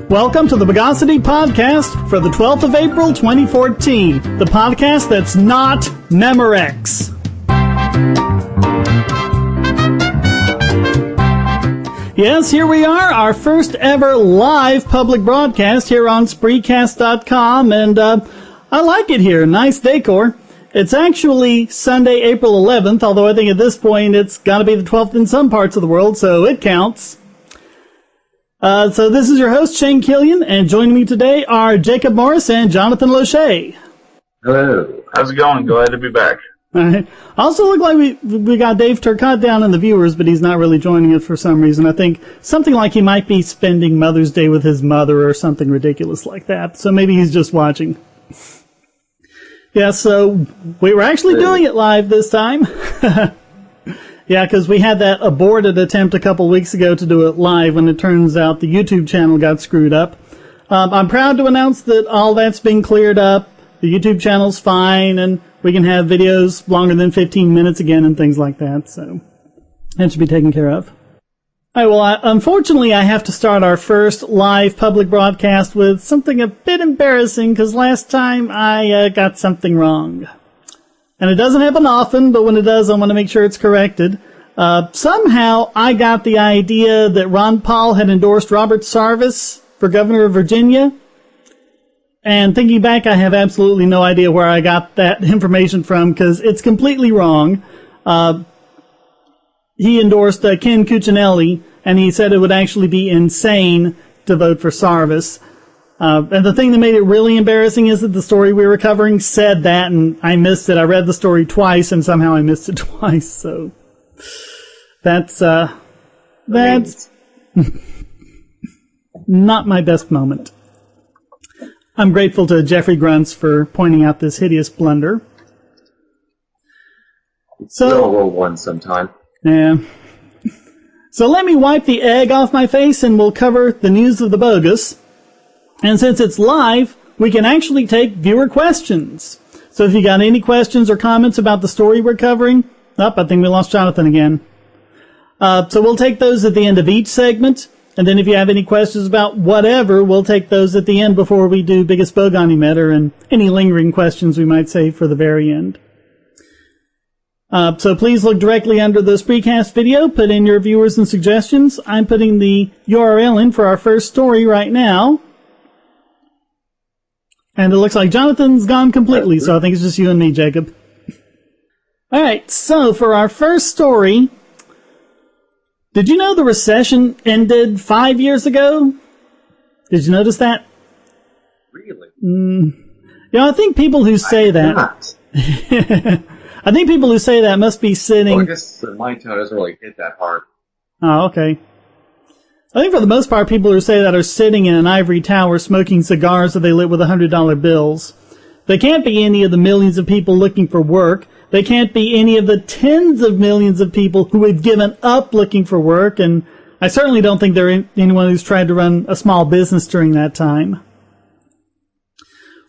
Welcome to the Bogosity Podcast for the 12th of April, 2014. The podcast that's not Memorex. Yes, here we are, our first ever live public broadcast here on Spreecast.com, and I like it here. Nice decor. It's actually Sunday, April 11th, although I think at this point it's got to be the 12th in some parts of the world, so it counts. So this is your host, Shane Killian, and joining me today are Jakob Morris and Jonathan Loesche. Hello. How's it going? Glad to be back. All right. Also look like we got Dave Turcotte down in the viewers, but he's not really joining us for some reason. I think something like he might be spending Mother's Day with his mother or something ridiculous like that. So maybe he's just watching. Yeah, so we were actually doing it live this time. Yeah, because we had that aborted attempt a couple weeks ago to do it live when it turns out the YouTube channel got screwed up. I'm proud to announce that all that's been cleared up. The YouTube channel's fine, and we can have videos longer than 15 minutes again and things like that, so that should be taken care of. All right, well, unfortunately, I have to start our first live public broadcast with something a bit embarrassing, because last time I got something wrong. And it doesn't happen often, but when it does, I want to make sure it's corrected. Somehow, I got the idea that Ron Paul had endorsed Robert Sarvis for governor of Virginia. And thinking back, I have absolutely no idea where I got that information from, because it's completely wrong. He endorsed Ken Cuccinelli, and he said it would actually be insane to vote for Sarvis. And the thing that made it really embarrassing is that the story we were covering said that, and I missed it. I read the story twice, and somehow I missed it twice, so that's not my best moment. I'm grateful to Jeffrey Grunts for pointing out this hideous blunder. So we'll one sometime. Yeah. So let me wipe the egg off my face, and we'll cover the news of the bogus. And since it's live, we can actually take viewer questions. So if you got any questions or comments about the story we're covering, I think we lost Jonathan again. So we'll take those at the end of each segment. And then if you have any questions about whatever, we'll take those at the end before we do biggest Bogon emitter and any lingering questions we might save for the very end. So please look directly under the Spreecast video, put in your viewers and suggestions. I'm putting the URL in for our first story right now. And it looks like Jonathan's gone completely, so I think it's just you and me, Jacob. Alright, so for our first story, did you know the recession ended 5 years ago? Did you notice that? Really? I think people who say that... I think people who say that must be sitting... Well, I guess my tone doesn't really hit that hard. Oh, okay. I think for the most part, people who say that are sitting in an ivory tower smoking cigars that they lit with $100 bills. They can't be any of the millions of people looking for work. They can't be any of the tens of millions of people who have given up looking for work, and I certainly don't think they're anyone who's tried to run a small business during that time.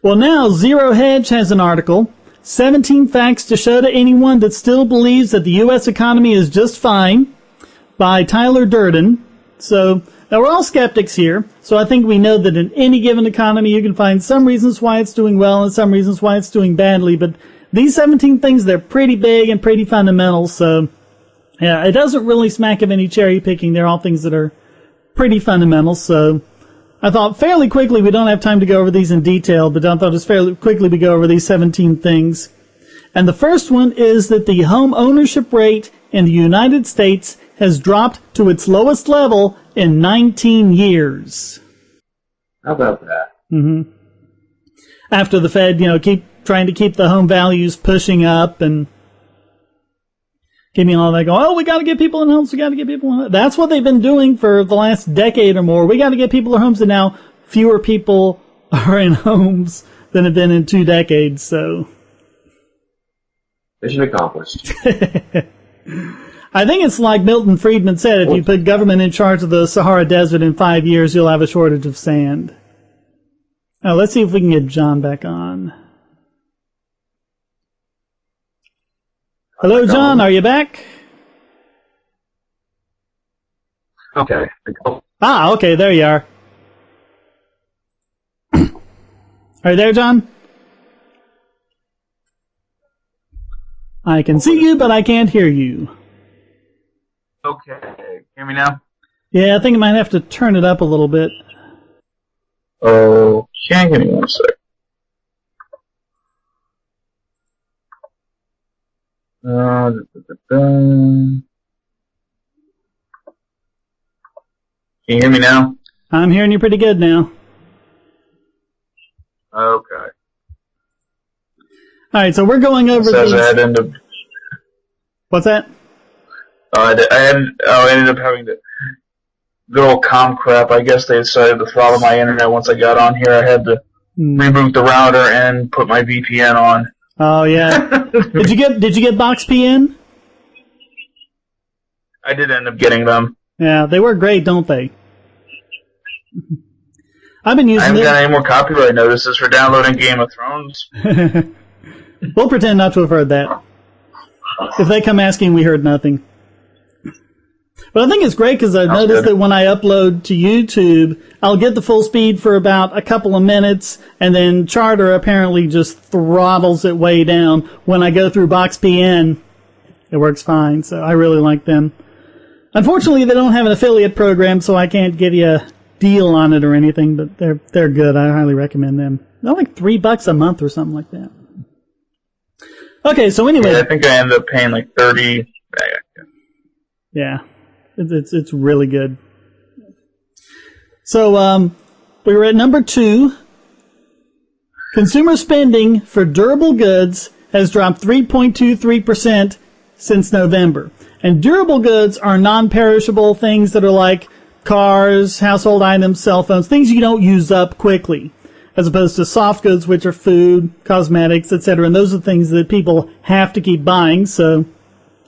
Well, now Zero Hedge has an article, 17 Facts to Show to Anyone That Still Believes That the U.S. Economy is Just Fine, by Tyler Durden. So, now we're all skeptics here, so I think we know that in any given economy you can find some reasons why it's doing well and some reasons why it's doing badly, but these 17 things, they're pretty big and pretty fundamental, so yeah, it doesn't really smack of any cherry picking. They're all things that are pretty fundamental, so I thought fairly quickly, we don't have time to go over these in detail, but I thought just fairly quickly we go over these 17 things. And the first one is that the home ownership rate in the United States has dropped to its lowest level in 19 years. How about that? Mm-hmm. After the Fed, keep trying to keep the home values pushing up and keeping all that going, oh, we got to get people in homes, we got to get people in homes. That's what they've been doing for the last decade or more. We got to get people in homes, and now fewer people are in homes than have been in 2 decades, so... Mission accomplished. I think it's like Milton Friedman said, if you put government in charge of the Sahara Desert in 5 years, you'll have a shortage of sand. Now, let's see if we can get John back on. Hello, John, are you back? Okay. Ah, okay, there you are. Are you there, John? I can see you, but I can't hear you. Okay. Hear me now? Yeah, I think I might have to turn it up a little bit. Okay, give me 1 sec. Can you hear me now? I'm hearing you pretty good now. Okay. All right, so we're going over Says these. I had ended up. What's that? I ended up having to. Good old com crap. I guess they decided to throttle my internet once I got on here. I had to reboot the router and put my VPN on. Oh yeah. Did you get BoxPN? I did end up getting them. Yeah, they work great, don't they? I've been I using haven't got any more copyright notices for downloading Game of Thrones. We'll pretend not to have heard that. If they come asking, we heard nothing. But I think it's great because I've noticed that when I upload to YouTube, I'll get the full speed for about a couple of minutes, and then Charter apparently just throttles it way down. When I go through BoxPN, it works fine, so I really like them. Unfortunately, they don't have an affiliate program, so I can't give you a deal on it or anything, but they're good. I highly recommend them. They're like $3 a month or something like that. Okay, so anyway. Yeah, I think I ended up paying like 30. Yeah. It's really good. So, we were at number 2. Consumer spending for durable goods has dropped 3.23% since November. And durable goods are non-perishable things that are like cars, household items, cell phones, things you don't use up quickly, as opposed to soft goods, which are food, cosmetics, etc. And those are things that people have to keep buying, so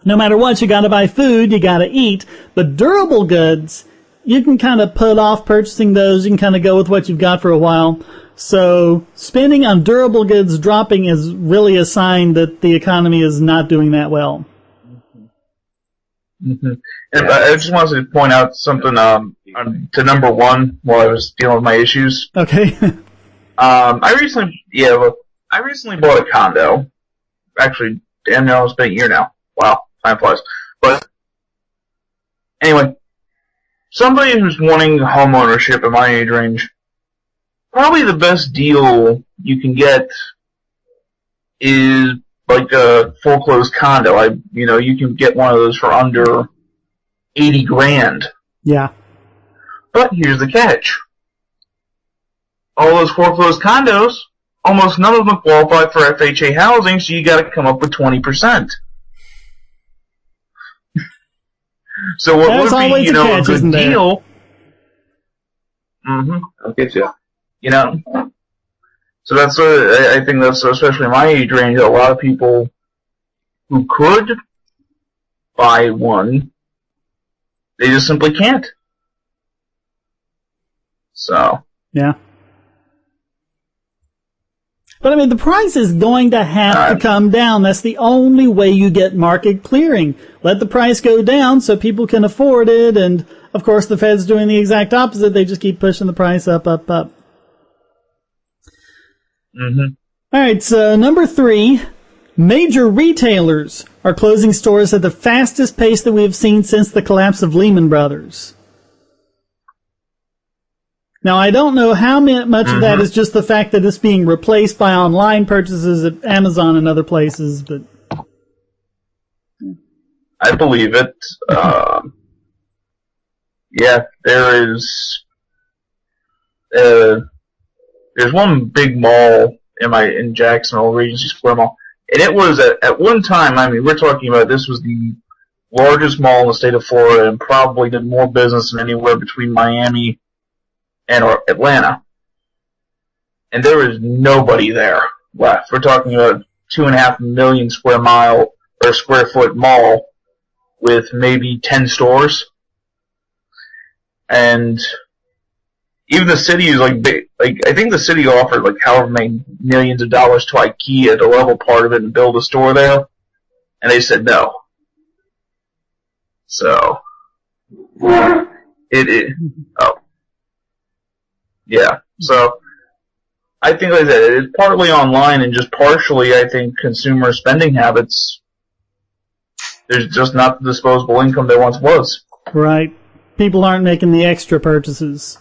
no matter what, you gotta buy food, you gotta eat. But durable goods, you can kind of put off purchasing those. You can kind of go with what you've got for a while. So spending on durable goods dropping is really a sign that the economy is not doing that well. Mm-hmm. And I just wanted to point out something to number 1 while I was dealing with my issues. Okay. I recently bought a condo. Actually, damn near almost been a year now. Wow, time flies. But anyway, somebody who's wanting home ownership in my age range, probably the best deal you can get is like a foreclosed condo. You can get one of those for under $80,000. Yeah. But here's the catch. All those foreclosed condos, almost none of them qualify for FHA housing, so you gotta come up with 20%. So what There's would be, catch, a good deal? Mm-hmm. I'll get you. So that's I think that's especially my age range. A lot of people who could buy one, they just simply can't. So yeah. But I mean, the price is going to have to come down. That's the only way you get market clearing. Let the price go down so people can afford it. And of course, the Fed's doing the exact opposite. They just keep pushing the price up, up, up. Mm-hmm. All right. So number 3, major retailers are closing stores at the fastest pace that we have seen since the collapse of Lehman Brothers. Now, I don't know how much of that is just the fact that it's being replaced by online purchases at Amazon and other places, but I believe it. Yeah, there's one big mall in Jacksonville, Regency Square Mall, and it was at one time. I mean, we're talking about this was the largest mall in the state of Florida, and probably did more business than anywhere between Miami and Atlanta. And there is nobody there left. We're talking about 2.5 million square foot mall with maybe 10 stores. And even the city is like big. Like, I think the city offered like however many millions of dollars to IKEA to level part of it and build a store there. And they said no. So yeah. So I think, like I said, it's partly online and just partially, I think, consumer spending habits. There's just not the disposable income there once was. Right. People aren't making the extra purchases.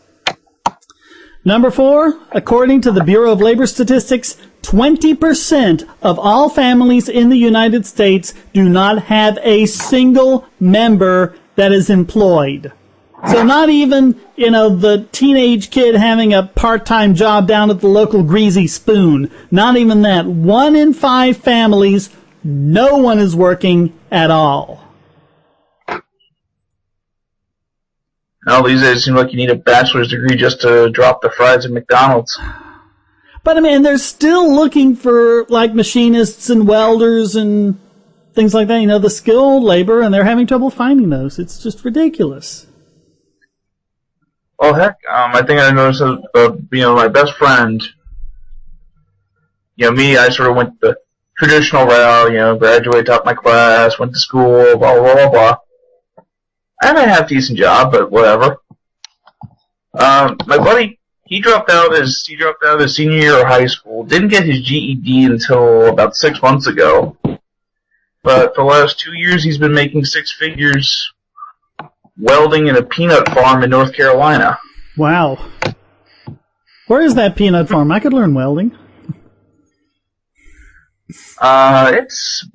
Number 4, according to the Bureau of Labor Statistics, 20% of all families in the United States do not have a single member that is employed. So not even, the teenage kid having a part-time job down at the local Greasy Spoon. Not even that. 1 in 5 families, no one is working at all. Now, these days it seems like you need a bachelor's degree just to drop the fries at McDonald's. But, I mean, they're still looking for, like, machinists and welders and things like that, the skilled labor, and they're having trouble finding those. It's just ridiculous. Well, heck, I think I noticed, my best friend, me, I sort of went the traditional route, graduated, top my class, went to school, blah, blah, blah, blah. I had a half-decent job, but whatever. My buddy, he dropped out his senior year of high school, didn't get his GED until about 6 months ago. But for the last 2 years, he's been making 6 figures welding in a peanut farm in North Carolina. Wow. Where is that peanut farm? I could learn welding. It's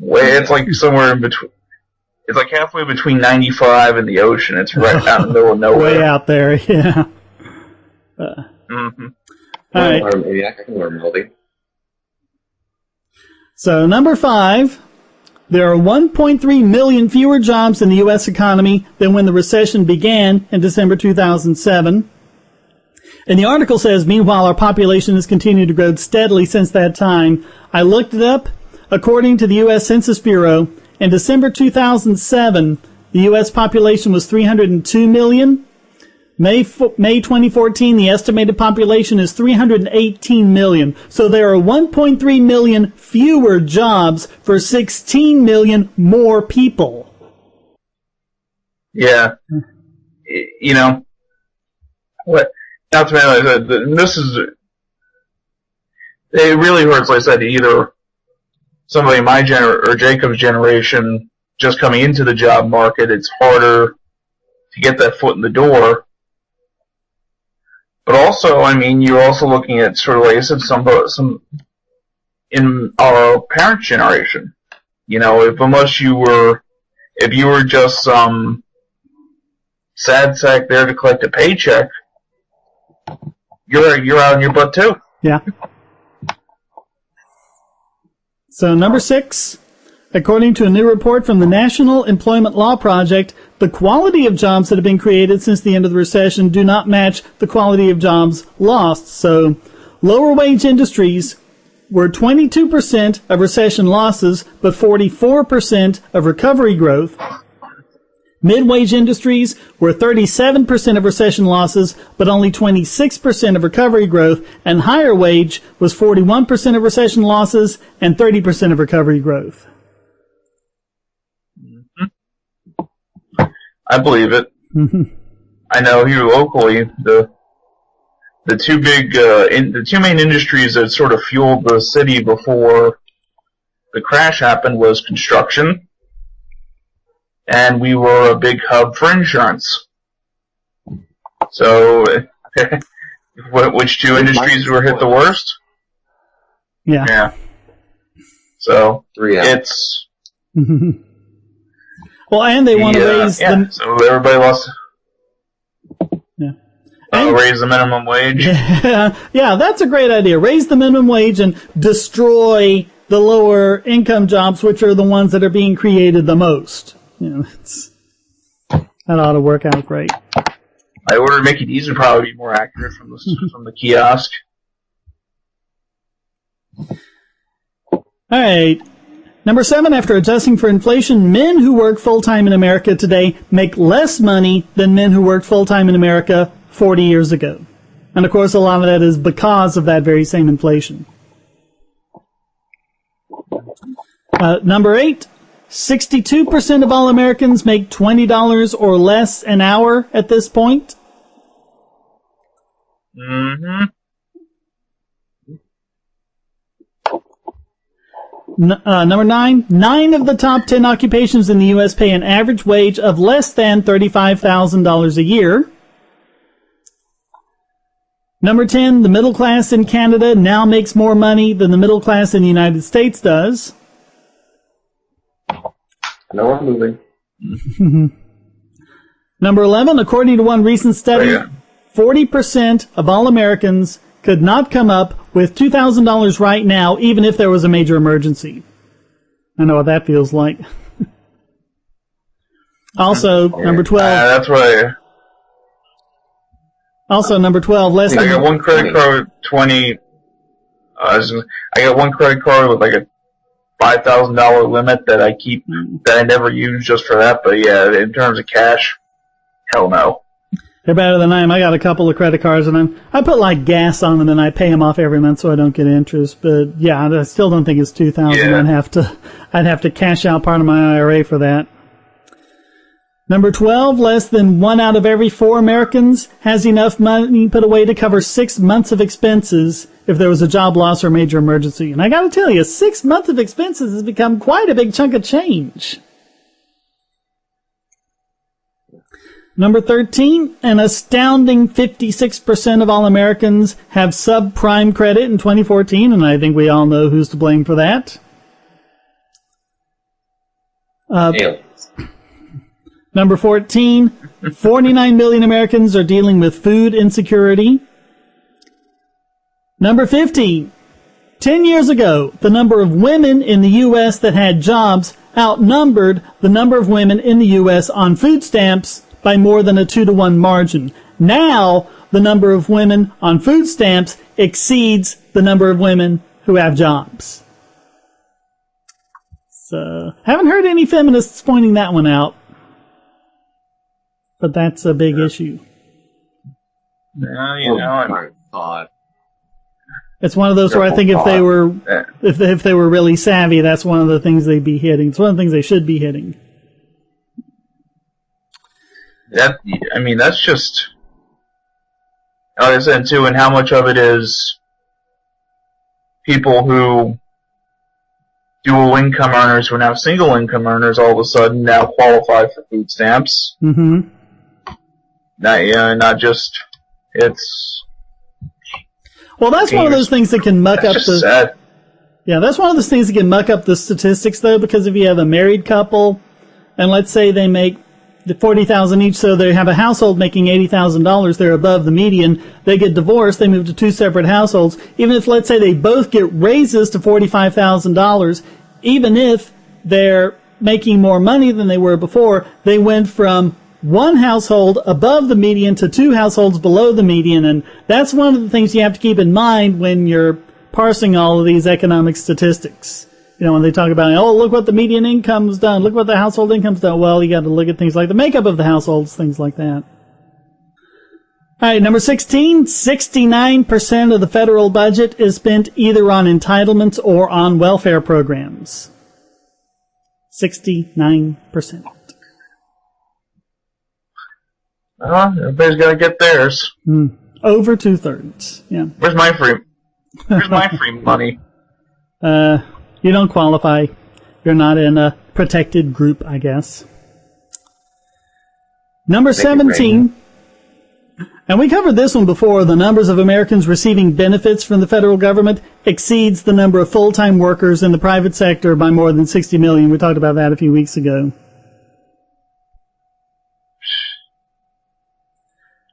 like somewhere in between. It's like halfway between 95 and the ocean. It's right out in the middle of nowhere. Way out there, yeah. Mm-hmm. All right. I can learn welding. So, number 5. There are 1.3 million fewer jobs in the U.S. economy than when the recession began in December 2007. And the article says, meanwhile, our population has continued to grow steadily since that time. I looked it up. According to the U.S. Census Bureau, in December 2007, the U.S. population was 302 million. May 2014, the estimated population is 318 million. So there are 1.3 million fewer jobs for 16 million more people. Yeah. What? Not to mention, this is, it really hurts, like I said, either somebody in my or Jacob's generation just coming into the job market, it's harder to get that foot in the door. But also, you're also looking at sort of, like I said, some in our parents' generation. If you were just some sad sack there to collect a paycheck, you're out on your butt too. Yeah. So number 6, according to a new report from the National Employment Law Project, the quality of jobs that have been created since the end of the recession do not match the quality of jobs lost. So lower wage industries were 22% of recession losses, but 44% of recovery growth. Mid-wage industries were 37% of recession losses, but only 26% of recovery growth, and higher wage was 41% of recession losses and 30% of recovery growth. I believe it. I know here locally, the two main industries that sort of fueled the city before the crash happened was construction, and we were a big hub for insurance. So, which two industries were hit the worst? Yeah. Yeah. So, it's... Well, and they want to raise the... So everybody lost... Yeah. Raise the minimum wage. Yeah, that's a great idea. Raise the minimum wage and destroy the lower income jobs, which are the ones that are being created the most. That ought to work out great. I ordered Mickey D's would probably be more accurate from the kiosk. All right. Number 7, after adjusting for inflation, men who work full-time in America today make less money than men who worked full-time in America 40 years ago. And of course, a lot of that is because of that very same inflation. Number 8, 62% of all Americans make $20 or less an hour at this point. Mm-hmm. Number 9, 9 of the top 10 occupations in the U.S. pay an average wage of less than $35,000 a year. Number 10, the middle class in Canada now makes more money than the middle class in the United States does. I know I'm moving. Number 11, according to one recent study, 40% of all Americans could not come up with $2,000 right now, even if there was a major emergency. I know what that feels like. Also, number 12. That's right. Also, number 12, less I than... got one credit card with 20... I got one credit card with like a $5,000 limit that I keep, that I never use just for that, but yeah, in terms of cash, hell no. They're better than I am. I got a couple of credit cards, and I put like gas on them, and I pay them off every month so I don't get interest. But yeah, I still don't think it's $2,000. Yeah. I'd have to cash out part of my IRA for that. Number 12, less than 1 out of every 4 Americans has enough money put away to cover 6 months of expenses if there was a job loss or major emergency. And I got to tell you, 6 months of expenses has become quite a big chunk of change. Number 13, an astounding 56% of all Americans have subprime credit in 2014, and I think we all know who's to blame for that. Number 14, 49 million Americans are dealing with food insecurity. Number 15, 10 years ago, the number of women in the U.S. that had jobs outnumbered the number of women in the U.S. on food stamps by more than a 2-to-1 margin. Now, the number of women on food stamps exceeds the number of women who have jobs. So, haven't heard any feminists pointing that one out. But that's a big issue. No, you know, it's one of those where I think if they were if they were really savvy, that's one of the things they'd be hitting. It's one of the things they should be hitting. That's just, like I said too, and how much of it is people who dual income earners who are now single income earners all of a sudden now qualify for food stamps. Mm-hmm. Not just, it's... Well, that's one of those things that can muck up the... Sad. Yeah, that's one of those things that can muck up the statistics, though, because if you have a married couple, and let's say they make $40,000 each, so they have a household making $80,000, they're above the median, they get divorced, they move to 2 separate households, even if, let's say, they both get raises to $45,000, even if they're making more money than they were before, they went from 1 household above the median to 2 households below the median, and that's one of the things you have to keep in mind when you're parsing all of these economic statistics. You know, when they talk about, oh, look what the median income's done, look what the household income's done. Well, you got to look at things like the makeup of the households, things like that. All right, number 16, 69% of the federal budget is spent either on entitlements or on welfare programs. 69%. Everybody's got to get theirs. Over 2/3. Yeah. Where's my free money? You don't qualify. You're not in a protected group, I guess. Number 17, and we covered this one before, the numbers of Americans receiving benefits from the federal government exceeds the number of full-time workers in the private sector by more than 60 million. We talked about that a few weeks ago.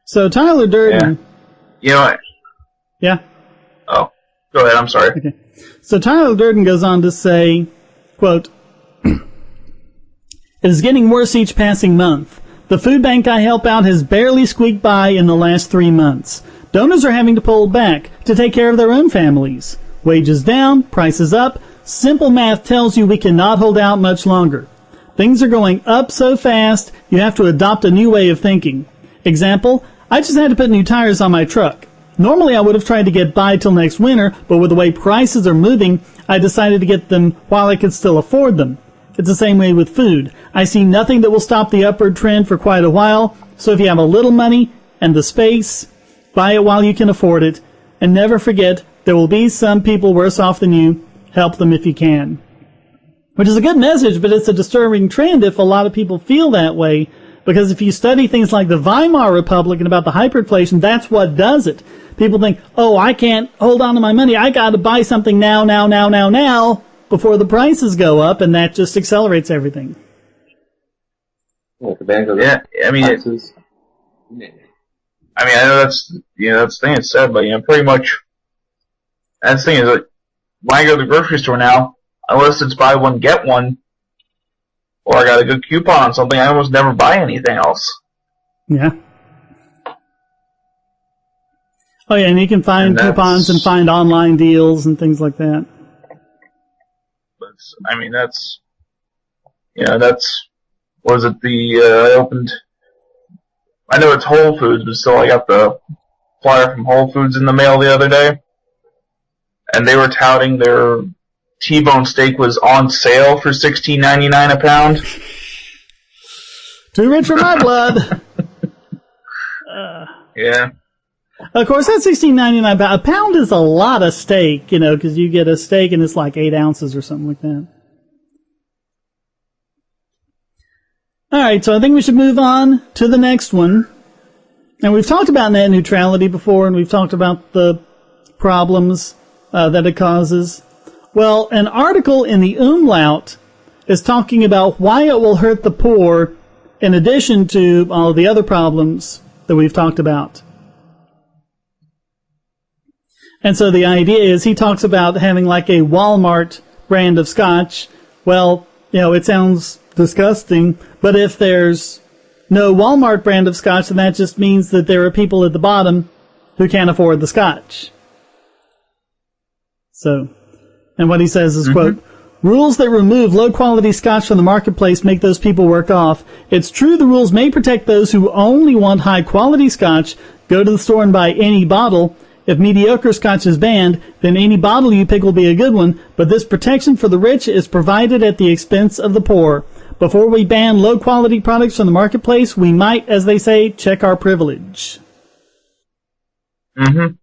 So Tyler Durden... Yeah. Oh, go ahead, I'm sorry. Okay. So Tyler Durden goes on to say, quote, "It is getting worse each passing month. The food bank I help out has barely squeaked by in the last 3 months. Donors are having to pull back to take care of their own families. Wages down, prices up. Simple math tells you we cannot hold out much longer. Things are going up so fast, you have to adopt a new way of thinking. Example, I just had to put new tires on my truck. Normally I would have tried to get by till next winter, but with the way prices are moving, I decided to get them while I could still afford them. It's the same way with food. I see nothing that will stop the upward trend for quite a while, so if you have a little money and the space, buy it while you can afford it, and never forget there will be some people worse off than you. Help them if you can." which is a good message, but it's a disturbing trend if a lot of people feel that way, because if you study things like the Weimar Republic and about the hyperinflation, that's what does it. People think, oh, I can't hold on to my money. I got to buy something now, before the prices go up, and that just accelerates everything. Well, the bank I mean, I know that's the thing it's said, but pretty much that's the thing is like when I go to the grocery store now, unless it's buy one get one, or I got a good coupon on something, I almost never buy anything else. Yeah. Oh yeah, and you can find coupons and find online deals and things like that. That's was it I opened. I know it's Whole Foods, but still, I got the flyer from Whole Foods in the mail the other day, and they were touting their T-bone steak was on sale for $16.99 a pound. Too rich for my blood. Yeah. Of course, that $16.99 a pound is a lot of steak, because you get a steak and it's like 8 ounces or something like that. All right, so I think we should move on to the next one. And we've talked about net neutrality before, and we've talked about the problems that it causes. Well, an article in the Umlaut is talking about why it will hurt the poor in addition to all the other problems that we've talked about. And so the idea is he talks about having like a Walmart brand of scotch. Well, it sounds disgusting, but if there's no Walmart brand of scotch, then that just means that there are people at the bottom who can't afford the scotch. So, and what he says is, quote, rules that remove low-quality scotch from the marketplace make those people work off. It's true the rules may protect those who only want high-quality scotch. Go to the store and buy any bottle. If mediocre scotch is banned, then any bottle you pick will be a good one, but this protection for the rich is provided at the expense of the poor. Before we ban low-quality products from the marketplace, we might, as they say, check our privilege. Mm-hmm.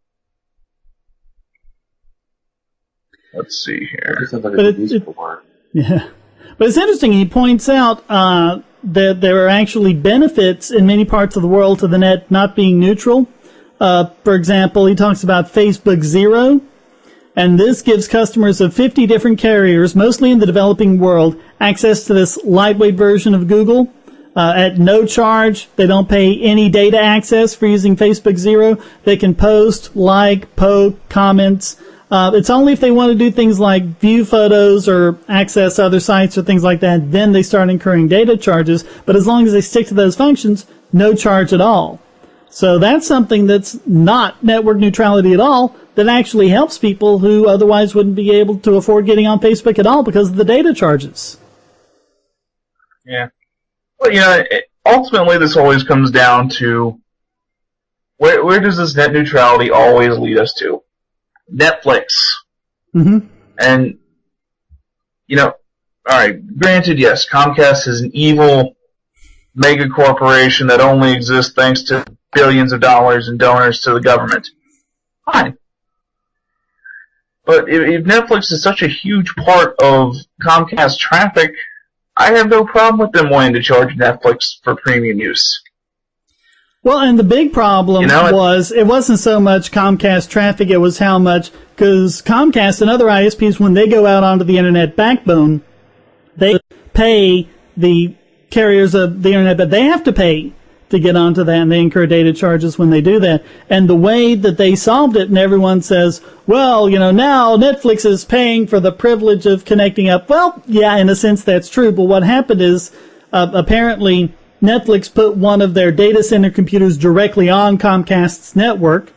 Let's see here. Yeah. But it's interesting, he points out that there are actually benefits in many parts of the world to the net not being neutral. For example, he talks about Facebook Zero, and this gives customers of 50 different carriers, mostly in the developing world, access to this lightweight version of Google at no charge. They don't pay any data access for using Facebook Zero. They can post, like, poke, comments. It's only if they want to do things like view photos or access other sites or things like that, then they start incurring data charges. But as long as they stick to those functions, no charge at all. So that's something that's not network neutrality at all, that actually helps people who otherwise wouldn't be able to afford getting on Facebook at all because of the data charges. Yeah. Well, ultimately this always comes down to where does this net neutrality always lead us to? Netflix. Mm-hmm. And, alright, granted, yes, Comcast is an evil mega corporation that only exists thanks to billions of dollars in donors to the government. Fine. But if Netflix is such a huge part of Comcast traffic, I have no problem with them wanting to charge Netflix for premium use. Well, and the big problem was, it wasn't so much Comcast traffic, it was how much, because Comcast and other ISPs, when they go out onto the internet backbone, they pay the carriers of the internet, but they have to pay to get onto that, and they incur data charges when they do that. And the way that they solved it, and everyone says, well, now Netflix is paying for the privilege of connecting up. Well, yeah, in a sense that's true, but what happened is, apparently, Netflix put one of their data center computers directly on Comcast's network.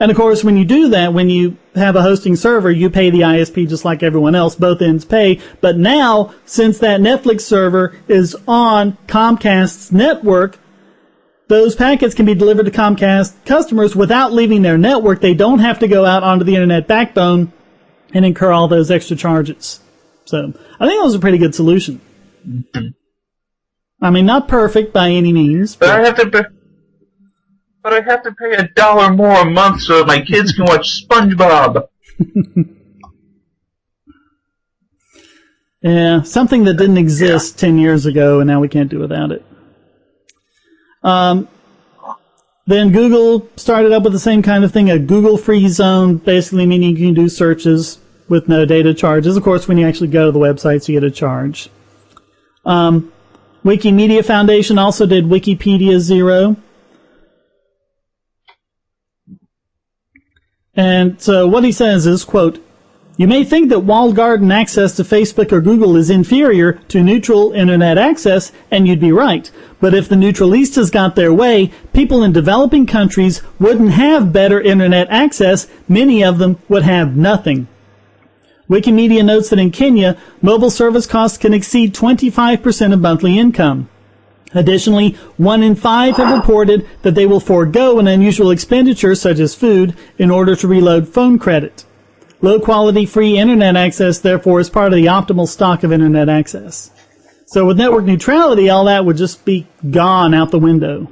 And of course, when you do that, when you have a hosting server, you pay the ISP just like everyone else. Both ends pay. But now, since that Netflix server is on Comcast's network, those packets can be delivered to Comcast customers without leaving their network. They don't have to go out onto the internet backbone and incur all those extra charges. So, I think that was a pretty good solution. Mm-hmm. I mean, not perfect by any means. But I have to pay $1 more a month so my kids can watch SpongeBob. Yeah, something that didn't exist 10 years ago, and now we can't do without it. Then Google started up with the same kind of thing, a Google free zone, basically meaning you can do searches with no data charges. Of course, when you actually go to the websites, you get a charge. Wikimedia Foundation also did Wikipedia Zero. And so what he says is, quote, "You may think that walled garden access to Facebook or Google is inferior to neutral internet access, and you'd be right. But if the neutralistas got their way, people in developing countries wouldn't have better internet access. Many of them would have nothing." Wikimedia notes that in Kenya, mobile service costs can exceed 25% of monthly income. Additionally, 1 in 5 have reported that they will forego an unusual expenditure such as food in order to reload phone credit. Low-quality free internet access, therefore, is part of the optimal stock of internet access. So with network neutrality, all that would just be gone out the window.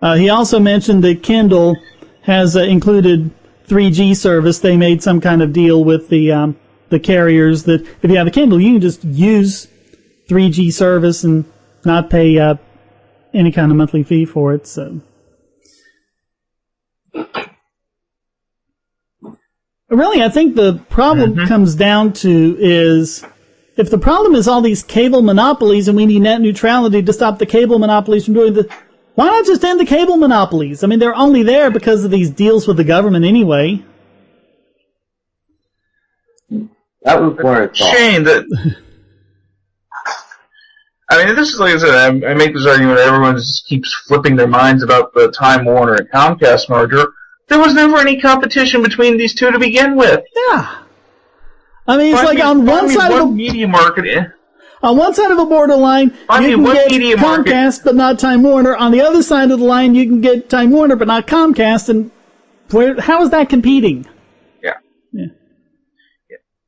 He also mentioned that Kindle has included 3G service. They made some kind of deal with the carriers that if you have a Kindle, you can just use 3G service and not pay any kind of monthly fee for it. So really, I think the problem comes down to is if the problem is all these cable monopolies and we need net neutrality to stop the cable monopolies from doing why not just end the cable monopolies? I mean, they're only there because of these deals with the government anyway. That was more a shame that. I mean, this is like I said. I make this argument. Everyone just keeps flipping their minds about the Time Warner and Comcast merger. There was never any competition between these two to begin with. Yeah. I mean, it's like on one side of a media market. On one side of a borderline, you can get Comcast but not Time Warner. On the other side of the line, you can get Time Warner but not Comcast. And how is that competing? Yeah.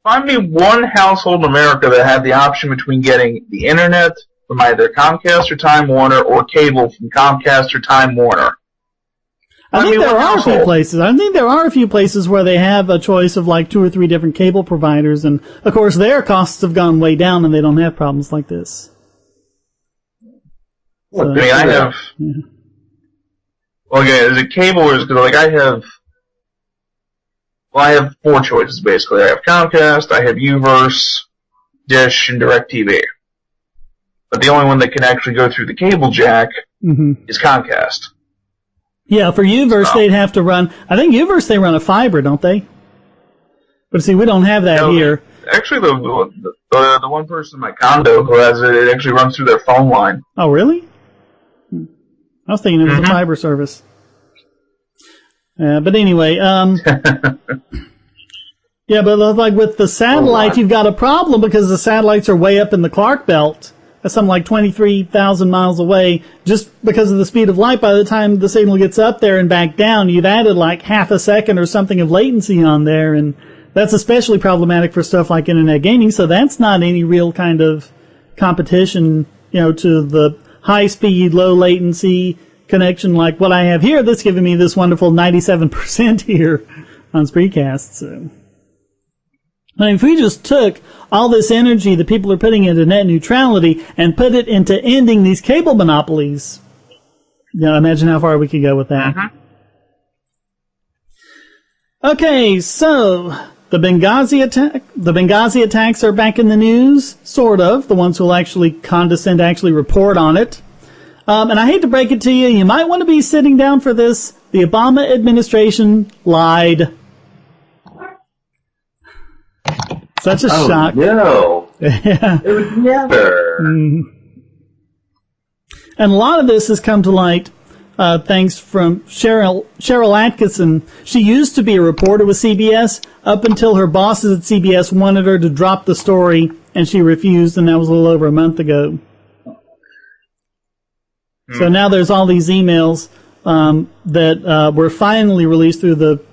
Find me one household in America that had the option between getting the internet from either Comcast or Time Warner or cable from Comcast or Time Warner. I think there are a few places. I think there are a few places where they have a choice of like 2 or 3 different cable providers, and of course their costs have gone way down, and they don't have problems like this. So, I mean, I have. Yeah. Well, again, is it cable or is it like I have? Well, I have 4 choices basically. I have Comcast, I have Uverse, Dish, and DirecTV. But the only one that can actually go through the cable jack is Comcast. Yeah, for Uverse, they'd have to run. I think Uverse, they run a fiber, don't they? But see, we don't have that here. Actually, the one person in my condo who has it actually runs through their phone line. Oh, really? I was thinking it was a fiber service. But anyway, yeah, but like with the satellite, you've got a problem because the satellites are way up in the Clark Belt. That's something like 23,000 miles away. Just because of the speed of light, by the time the signal gets up there and back down, you've added like half a second or something of latency on there, and that's especially problematic for stuff like internet gaming, so that's not any real kind of competition, to the high-speed, low-latency connection like what I have here that's giving me this wonderful 97% here on Spreecast, so... I mean, if we just took all this energy that people are putting into net neutrality and put it into ending these cable monopolies, imagine how far we could go with that. Okay, so the Benghazi attacks are back in the news, sort of. The ones who will actually condescend to actually report on it. And I hate to break it to you, you might want to be sitting down for this. The Obama administration lied. Such a shock. No. Yeah. It would never. And a lot of this has come to light thanks from Sharyl Attkisson. She used to be a reporter with CBS up until her bosses at CBS wanted her to drop the story, and she refused, and that was a little over a month ago. So now there's all these emails that were finally released through the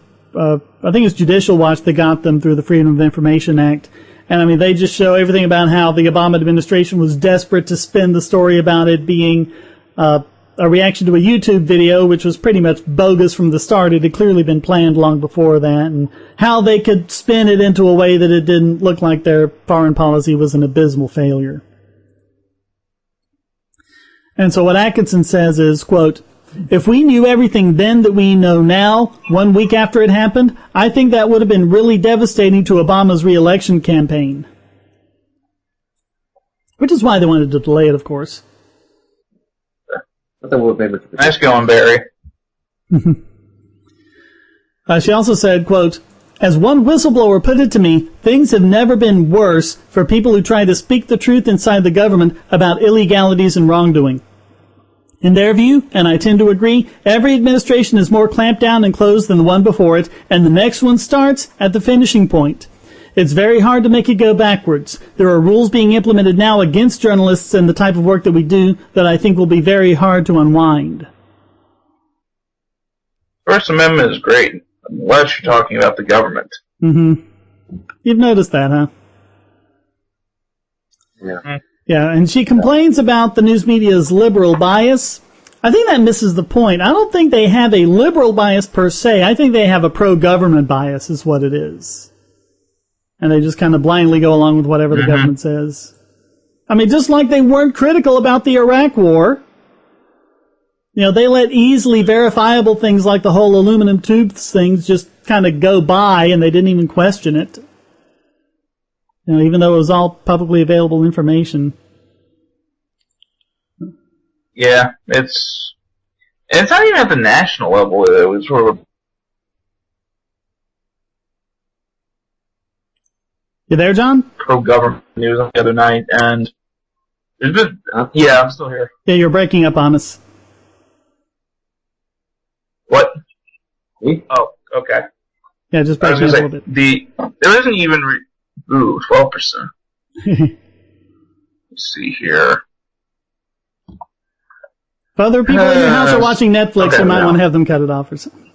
I think it's Judicial Watch that got them through the Freedom of Information Act. And I mean, they just show everything about how the Obama administration was desperate to spin the story about it being a a reaction to a YouTube video, which was pretty much bogus from the start. It had clearly been planned long before that, and how they could spin it into a way that it didn't look like their foreign policy was an abysmal failure. And so what Attkisson says is, quote, "If we knew everything then that we know now, 1 week after it happened, I think that would have been really devastating to Obama's re-election campaign." Which is why they wanted to delay it, of course. Nice going, Barry. She also said, quote, "As one whistleblower put it to me, things have never been worse for people who try to speak the truth inside the government about illegalities and wrongdoing. In their view, and I tend to agree, every administration is more clamped down and closed than the one before it, and the next one starts at the finishing point. It's very hard to make it go backwards. There are rules being implemented now against journalists and the type of work that we do that I think will be very hard to unwind." First Amendment is great, unless you're talking about the government. Mm-hmm. You've noticed that, huh? Yeah. Yeah, and she complains about the news media's liberal bias. I think that misses the point. I don't think they have a liberal bias per se. I think they have a pro-government bias is what it is. And they just kind of blindly go along with whatever the government says. I mean, just like they weren't critical about the Iraq War. You know, they let easily verifiable things like the whole aluminum tubes things just kind of go by, and they didn't even question it. You know, even though it was all publicly available information. Yeah, it's not even at the national level. It was sort of. You there, John? Pro-government news on the other night, and there's been. Yeah, I'm still here. Yeah, you're breaking up on us. What? Oh, okay. Yeah, just breaking up a little bit. There isn't even 12%. Let's see here. If other people in your house are watching Netflix, you might want to have them cut it off or something.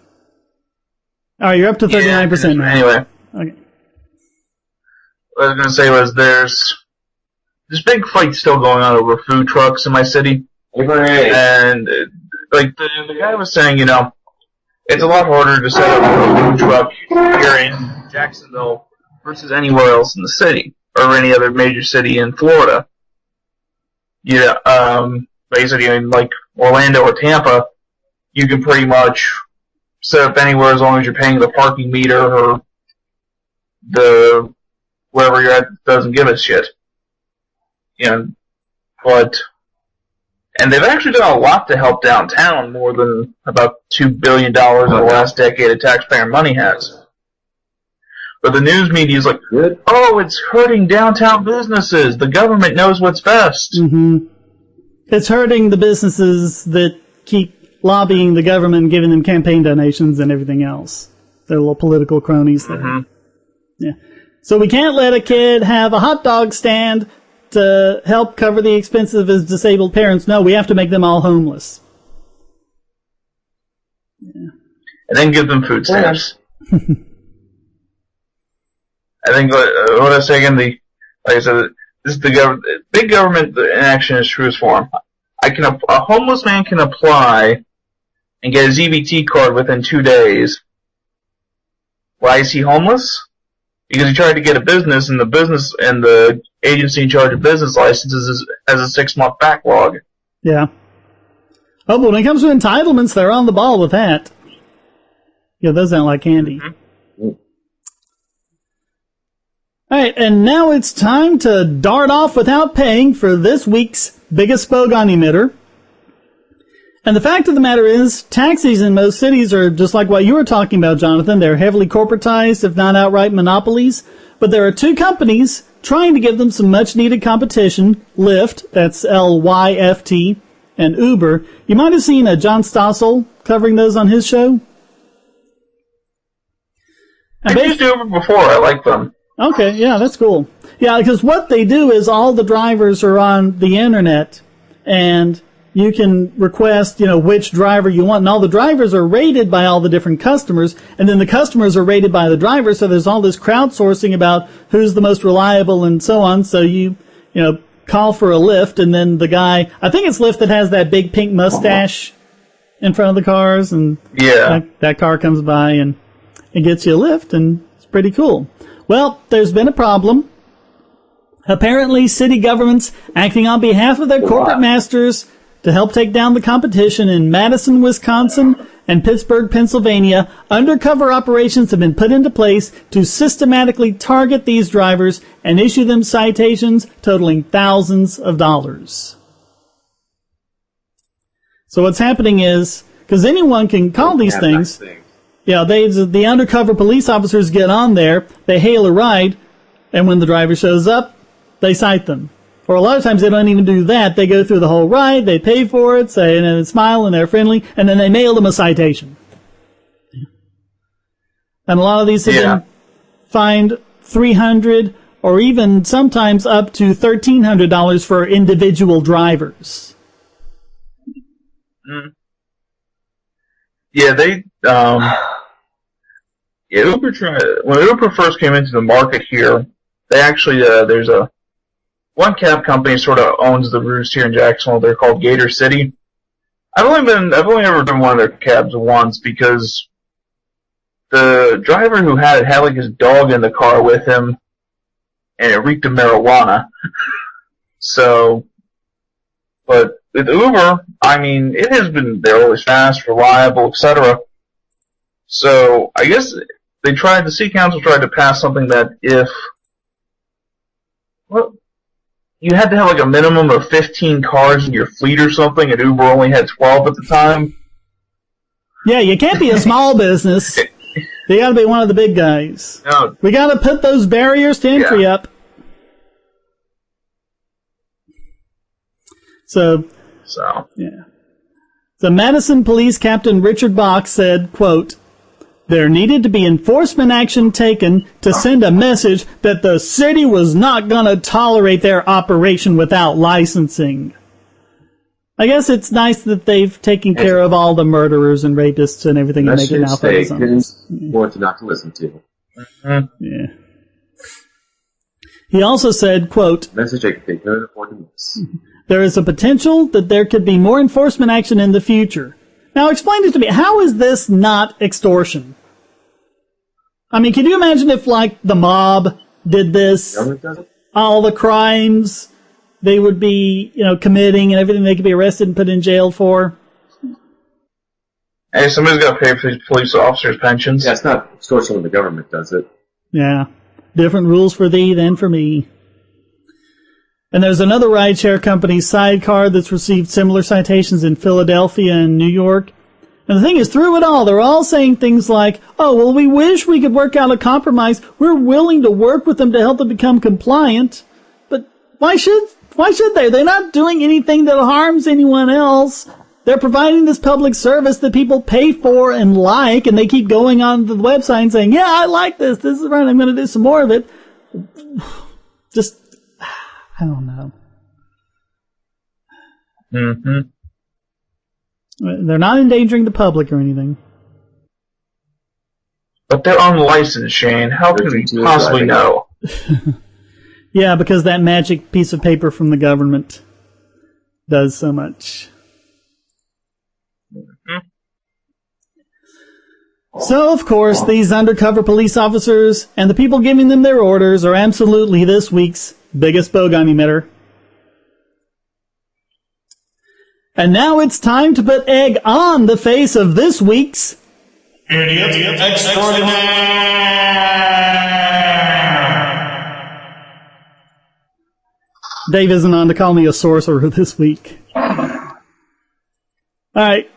All right, you're up to 39% now. Anyway. Okay. What I was going to say was there's this big fight still going on over food trucks in my city. And, like, the guy was saying, you know, it's a lot harder to set up a food truck here in Jacksonville versus anywhere else in the city, or any other major city in Florida. Yeah, basically, in, like, Orlando or Tampa, you can pretty much set up anywhere as long as you're paying the parking meter or the wherever you're at doesn't give a shit. You know, and they've actually done a lot to help downtown, more than about $2 billion in the last decade of taxpayer money has. But the news media is like, oh, it's hurting downtown businesses. The government knows what's best. Mm-hmm. It's hurting the businesses that keep lobbying the government, giving them campaign donations and everything else. They're little political cronies there. Mm-hmm. Yeah. So we can't let a kid have a hot dog stand to help cover the expenses of his disabled parents. No, we have to make them all homeless. Yeah. And then give them food stamps. I think what I was saying, like I said, this is the big government in action is truest form. A homeless man can apply and get his EBT card within 2 days. Why is he homeless? Because he tried to get a business, and the agency in charge of business licenses has a 6-month backlog. Yeah. Oh, but when it comes to entitlements, they're on the ball with that. Yeah, those sound like candy. Mm-hmm. All right, and now it's time to dart off without paying for this week's biggest Bogon emitter. And the fact of the matter is, taxis in most cities are just like what you were talking about, Jonathan. They're heavily corporatized, if not outright monopolies. But there are two companies trying to give them some much-needed competition. Lyft, that's L-Y-F-T, and Uber. You might have seen John Stossel covering those on his show. I've used Uber before. I like them. Okay, yeah, that's cool. Yeah, because what they do is all the drivers are on the internet, and you can request, which driver you want, and all the drivers are rated by all the different customers, and then the customers are rated by the drivers, so there's all this crowdsourcing about who's the most reliable and so on, so you call for a lift, and then the guy, I think it's Lyft that has that big pink mustache in front of the cars, and that car comes by and it gets you a lift, and it's pretty cool. Well, there's been a problem. Apparently, city governments acting on behalf of their corporate masters to help take down the competition in Madison, Wisconsin, and Pittsburgh, Pennsylvania, undercover operations have been put into place to systematically target these drivers and issue them citations totaling thousands of dollars. So what's happening is, because anyone can call these things, the undercover police officers get on there, they hail a ride, and when the driver shows up, they cite them. Or a lot of times they don't even do that. They go through the whole ride, they pay for it, say, and they smile, and they're friendly, and then they mail them a citation. And a lot of these have been fined $300 or even sometimes up to $1,300 for individual drivers. Yeah, they Uber when Uber first came into the market here, they actually there's one cab company sort of owns the roost here in Jacksonville. They're called Gator City. I've only ever done one of their cabs once because the driver who had it had like his dog in the car with him, and it reeked of marijuana. So, but with Uber, I mean, it has been, they're always fast, reliable, etc. So, I guess the city council tried to pass something that if, you had to have like a minimum of 15 cars in your fleet or something, and Uber only had 12 at the time. Yeah, you can't be a small business. You gotta be one of the big guys. No. We gotta put those barriers to entry up. So, Madison Police Captain Richard Bach said, quote, "There needed to be enforcement action taken to send a message that the city was not going to tolerate their operation without licensing." I guess it's nice that they've taken care of all the murderers and rapists and everything and making alphas on this. Want not to listen to. Yeah. He also said, quote, "Message I can take no afford to miss. There is a potential that there could be more enforcement action in the future. Now explain it to me. How is this not extortion? I mean, can you imagine if, like, the mob did this? All the crimes they would be, committing and everything they could be arrested and put in jail for? Hey, somebody's got to pay for these police officers' pensions. Yeah, it's not extortion when the government does it. Yeah. Different rules for thee than for me. And there's another rideshare company, Sidecar, that's received similar citations in Philadelphia and New York. And the thing is, through it all, they're all saying things like, "Oh, well, we wish we could work out a compromise. We're willing to work with them to help them become compliant." But why should they? They're not doing anything that harms anyone else. They're providing this public service that people pay for and like, and they keep going on the website and saying, "Yeah, I like this. This is right. I'm going to do some more of it." Just, I don't know. Mm-hmm. They're not endangering the public or anything. But they're unlicensed, Shane. How can we possibly know? Yeah, because that magic piece of paper from the government does so much. Mm-hmm. So, of course, these undercover police officers and the people giving them their orders are absolutely this week's biggest Bogon emitter. And now it's time to put egg on the face of this week's Idiot Extraordinaire. Dave isn't on to call me a sorcerer this week. Alright.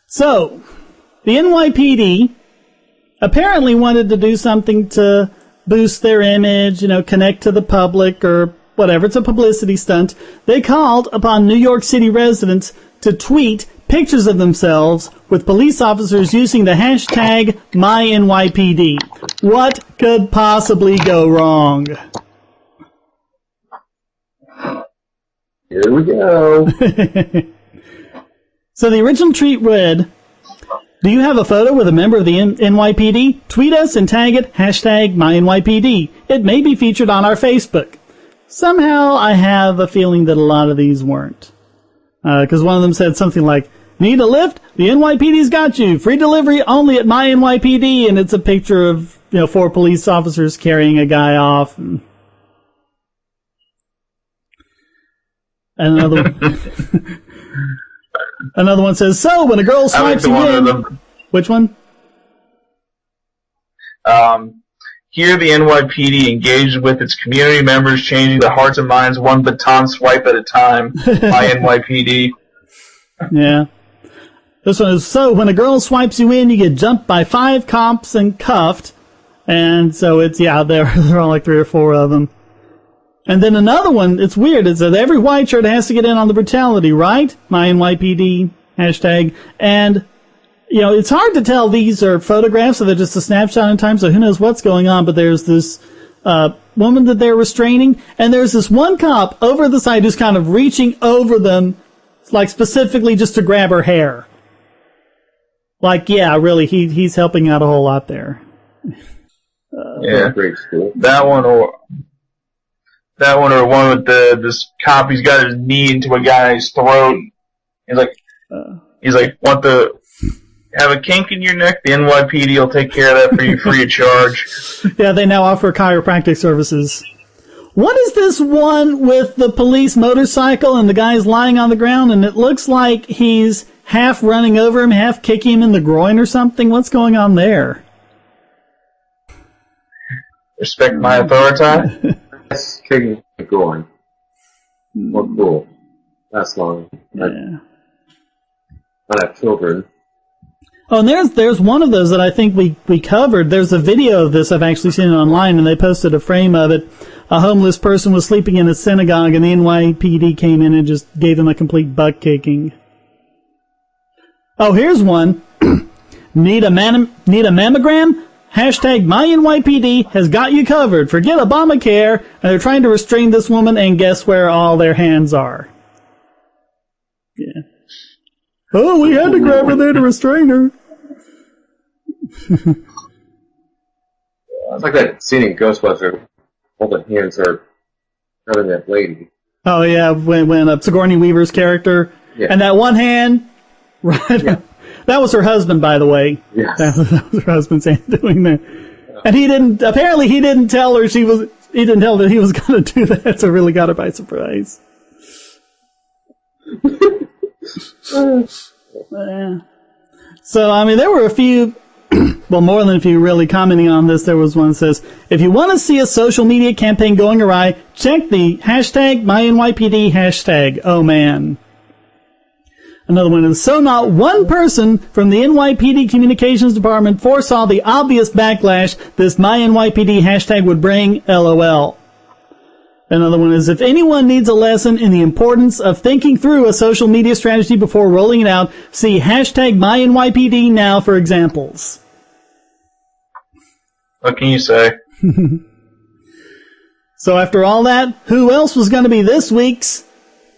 So, the NYPD apparently wanted to do something to boost their image, connect to the public or whatever. It's a publicity stunt. They called upon New York City residents to tweet pictures of themselves with police officers using the hashtag MyNYPD. What could possibly go wrong? Here we go. So the original tweet read, "Do you have a photo with a member of the NYPD? Tweet us and tag it hashtag MyNYPD. It may be featured on our Facebook." Somehow I have a feeling that a lot of these weren't. Because one of them said something like, "Need a lift? The NYPD's got you. Free delivery only at my NYPD." And it's a picture of, 4 police officers carrying a guy off. And another one, another one says, "So when a girl swipes you in," which one? Here the NYPD engaged with its community members, changing the hearts and minds one baton swipe at a time. My NYPD. Yeah. This one is, "So when a girl swipes you in, you get jumped by 5 cops and cuffed." And so it's, there are like 3 or 4 of them. And then another one, it's weird. It says, "Every white shirt has to get in on the brutality, right? My NYPD hashtag." And, it's hard to tell these are photographs or they're just a snapshot in time, so who knows what's going on. But there's this woman that they're restraining, and there's this one cop over the side who's kind of reaching over them, like specifically just to grab her hair. Like, really, he's helping out a whole lot there. Great school. That one or one with this cop. He's got his knee into a guy's throat. He's like, "Want to have a kink in your neck? The NYPD will take care of that for you free of charge." Yeah, they now offer chiropractic services. What is this one with the police motorcycle and the guy's lying on the ground and it looks like he's half running over him, half kicking him in the groin or something? What's going on there? Respect my authority. That's kicking the groin. More cool. That's long. Yeah. I have children. Oh, and there's one of those that I think we covered. There's a video of this. I've actually seen it online, and they posted a frame of it. A homeless person was sleeping in a synagogue, and the NYPD came in and just gave him a complete butt kicking. Oh, here's one. Need a mammogram? Hashtag my NYPD has got you covered. Forget Obamacare. And they're trying to restrain this woman, and guess where all their hands are? Yeah. Oh, we had to grab her there to restrain her. It's like that scene in Ghostbusters. All the hands are grabbing that lady. Oh, yeah, when Sigourney Weaver's character. Yeah. And that one hand, right? Yeah. That was her husband, by the way. Yes. That was her husband's hand doing that. And he didn't tell her he didn't tell that he was going to do that, so it really got her by surprise. So, I mean, there were a few, well, more than a few really commenting on this. There was one that says, "If you want to see a social media campaign going awry, check the hashtag MyNYPD hashtag. Oh, man." Another one is, "So not one person from the NYPD communications department foresaw the obvious backlash this MyNYPD hashtag would bring, LOL." Another one is, "If anyone needs a lesson in the importance of thinking through a social media strategy before rolling it out, see hashtag MyNYPD now for examples." What can you say? So after all that, who else was going to be this week's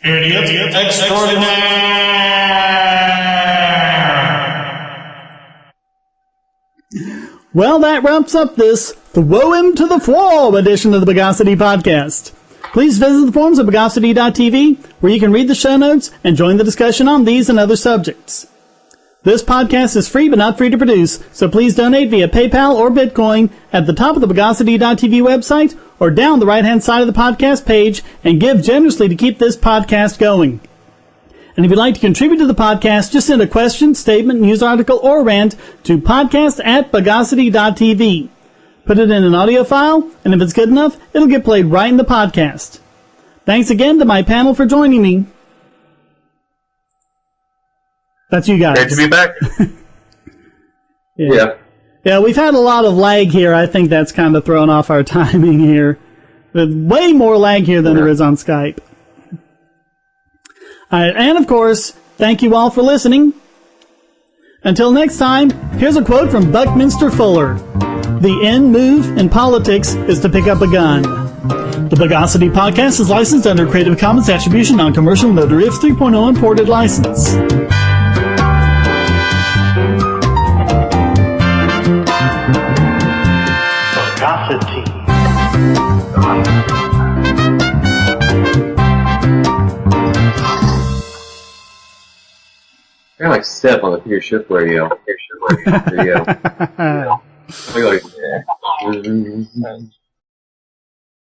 Idiot Extraordinaire? Well, that wraps up this Throw Him to the Floor edition of the Bogosity Podcast. Please visit the forums at Bogosity.tv, where you can read the show notes and join the discussion on these and other subjects. This podcast is free but not free to produce, so please donate via PayPal or Bitcoin at the top of the Bogosity.tv website or down the right-hand side of the podcast page, and give generously to keep this podcast going. And if you'd like to contribute to the podcast, just send a question, statement, news article, or rant to podcast@Bogosity.tv. Put it in an audio file, and if it's good enough, it'll get played right in the podcast. Thanks again to my panel for joining me. That's you guys. Great to be back. Yeah. Yeah, we've had a lot of lag here. I think that's kind of thrown off our timing here. There's way more lag here than there is on Skype. All right, and of course, thank you all for listening. Until next time, here's a quote from Buckminster Fuller. "The end move in politics is to pick up a gun." The Bogosity Podcast is licensed under Creative Commons Attribution Non-Commercial No Derivatives 3.0 Imported License. Bogosity. I got like Step on the Peter Schiff radio. Video. Yeah.